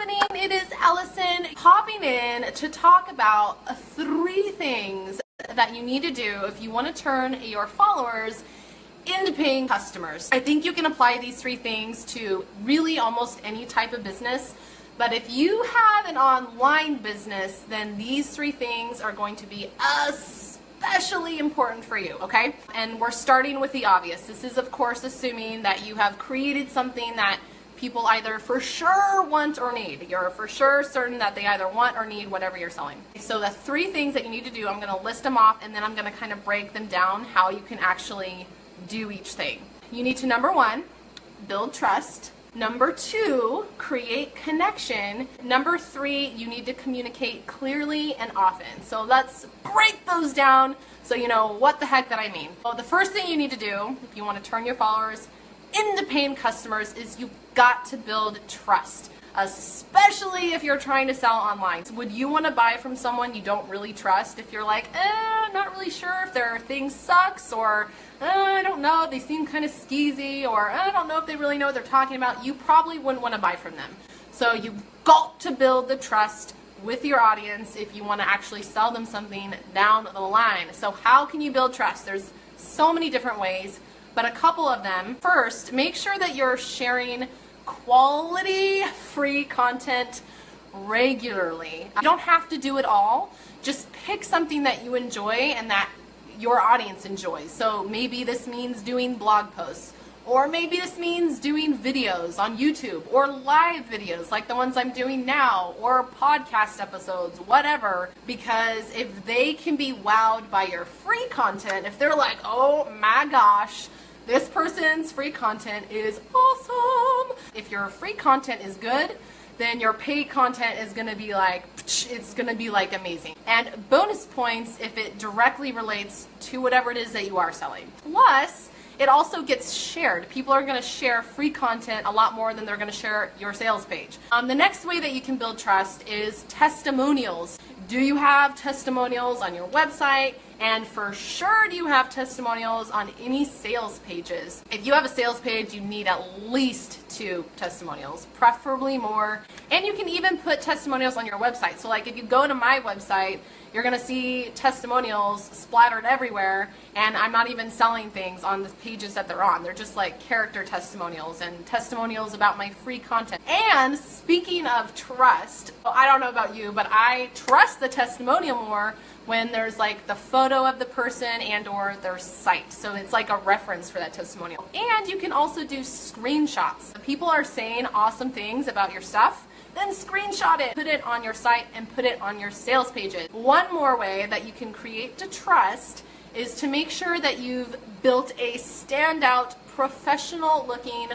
morning, it is Allison popping in to talk about 3 things that you need to do if you want to turn your followers into paying customers. I think you can apply these 3 things to really almost any type of business, but if you have an online business, then these 3 things are going to be especially important for you, okay? And we're starting with the obvious. This is, of course, assuming that you have created something that people either for sure want or need. You're for sure certain that they either want or need whatever you're selling. So the 3 things that you need to do, I'm going to list them off and then I'm going to kind of break them down how you can actually do each thing. You need to, number 1, build trust. Number 2, create connection. Number 3, you need to communicate clearly and often. So let's break those down so you know what the heck that I mean. Well, the first thing you need to do if you want to turn your followers into paying customers is you've got to build trust, especially if you're trying to sell online. Would you want to buy from someone you don't really trust if you're like, not really sure if their thing sucks, or I don't know, they seem kind of skeezy, or I don't know if they really know what they're talking about? You probably wouldn't want to buy from them. So you've got to build the trust with your audience if you want to actually sell them something down the line. So how can you build trust? There's so many different ways, but a couple of them. First, make sure that you're sharing quality free content regularly. You don't have to do it all. Just pick something that you enjoy and that your audience enjoys. So maybe this means doing blog posts, or maybe this means doing videos on YouTube, or live videos like the ones I'm doing now, or podcast episodes, whatever. Because if they can be wowed by your free content, if they're like, oh my gosh, this person's free content is awesome. If your free content is good, then your paid content is going to be like, it's going to be like amazing. And bonus points if it directly relates to whatever it is that you are selling. Plus, it also gets shared. People are going to share free content a lot more than they're going to share your sales page. The next way that you can build trust is testimonials. Do you have testimonials on your website? And for sure, do you have testimonials on any sales pages? If you have a sales page, you need at least 2 testimonials, preferably more. And you can even put testimonials on your website. So like if you go to my website, you're going to see testimonials splattered everywhere, and I'm not even selling things on the pages that they're on. They're just like character testimonials and testimonials about my free content. And speaking of trust, well, I don't know about you, but I trust the testimonial more when there's like the photo of the person and or their site. So it's like a reference for that testimonial. And you can also do screenshots. If people are saying awesome things about your stuff, then screenshot it, put it on your site, and put it on your sales pages. One more way that you can create the trust is to make sure that you've built a standout, professional looking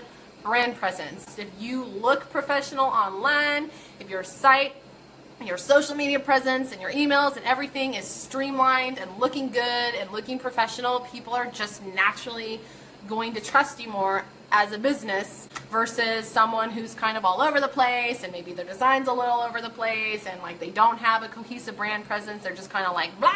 brand presence. If you look professional online, if your site, your social media presence, and your emails and everything is streamlined and looking good and looking professional, people are just naturally going to trust you more as a business versus someone who's kind of all over the place and maybe their design's a little over the place and like they don't have a cohesive brand presence. They're just kind of like, blah!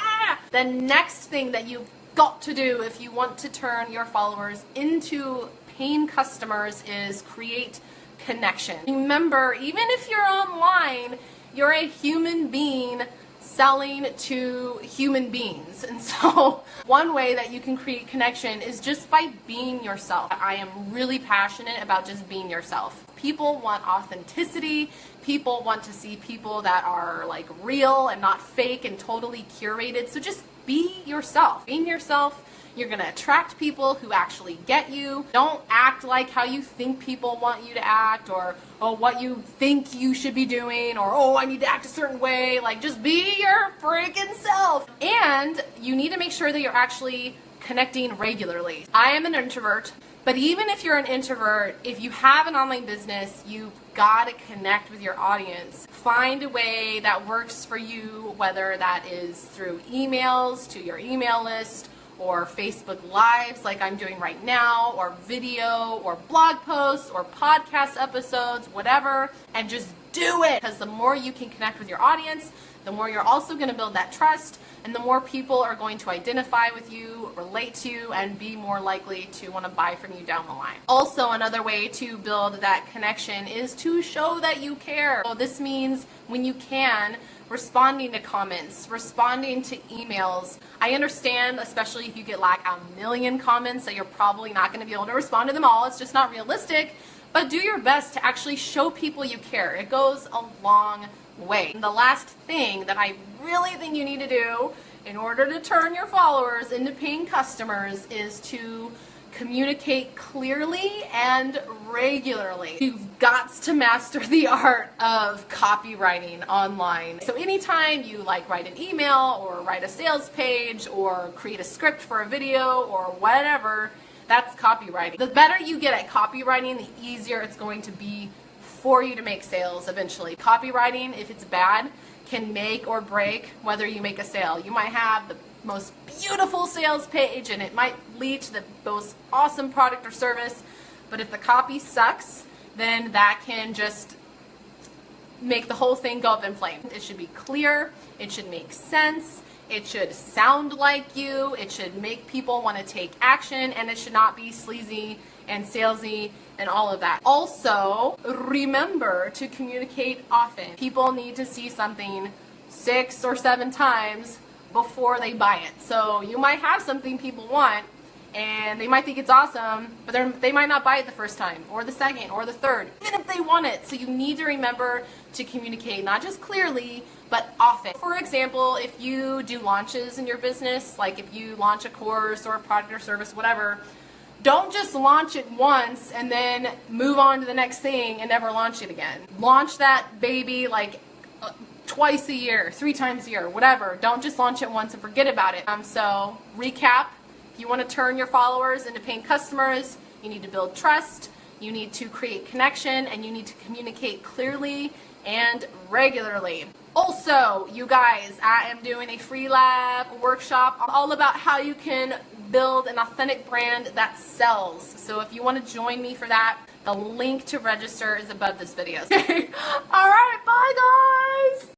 The next thing that you've got to do if you want to turn your followers into paying customers is create connection. Remember, even if you're online, you're a human being selling to human beings. And so one way that you can create connection is just by being yourself. I am really passionate about just being yourself. People want authenticity. People want to see people that are like real and not fake and totally curated. So just be yourself. Being yourself, you're going to attract people who actually get you. Don't act like how you think people want you to act, or what you think you should be doing, or I need to act a certain way. Like, just be your freaking self. And you need to make sure that you're actually connecting regularly. I am an introvert, but even if you're an introvert, if you have an online business, you've got to connect with your audience. Find a way that works for you, whether that is through emails to your email list, or Facebook Lives like I'm doing right now, or video, or blog posts, or podcast episodes, whatever, and just do it. Because the more you can connect with your audience, the more you're also going to build that trust, and the more people are going to identify with you, relate to you, and be more likely to want to buy from you down the line. Also, another way to build that connection is to show that you care. So this means, when you can, responding to comments, responding to emails. I understand, especially if you get like a million comments, that you're probably not going to be able to respond to them all. It's just not realistic. But do your best to actually show people you care. It goes a long way. And the last thing that I really think you need to do in order to turn your followers into paying customers is to communicate clearly and regularly. You've got to master the art of copywriting online. So anytime you like write an email or write a sales page or create a script for a video or whatever, that's copywriting. The better you get at copywriting, the easier it's going to be for you to make sales eventually. Copywriting, if it's bad, can make or break whether you make a sale. You might have the most beautiful sales page and it might lead to the most awesome product or service, but if the copy sucks, then that can just make the whole thing go up in flames. It should be clear, it should make sense, it should sound like you, it should make people want to take action, and it should not be sleazy and salesy and all of that. Also, remember to communicate often. People need to see something 6 or 7 times before they buy it. So you might have something people want and they might think it's awesome, but they might not buy it the first time or the second or the third, even if they want it. So you need to remember to communicate not just clearly, but often. For example, if you do launches in your business, like if you launch a course or a product or service, whatever, don't just launch it once and then move on to the next thing and never launch it again. Launch that baby like twice a year, 3 times a year, whatever. Don't just launch it once and forget about it. So recap, if you want to turn your followers into paying customers, you need to build trust, you need to create connection, and you need to communicate clearly and regularly. Also, you guys, I am doing a free lab workshop all about how you can build an authentic brand that sells. So if you want to join me for that, the link to register is above this video. All right, bye guys.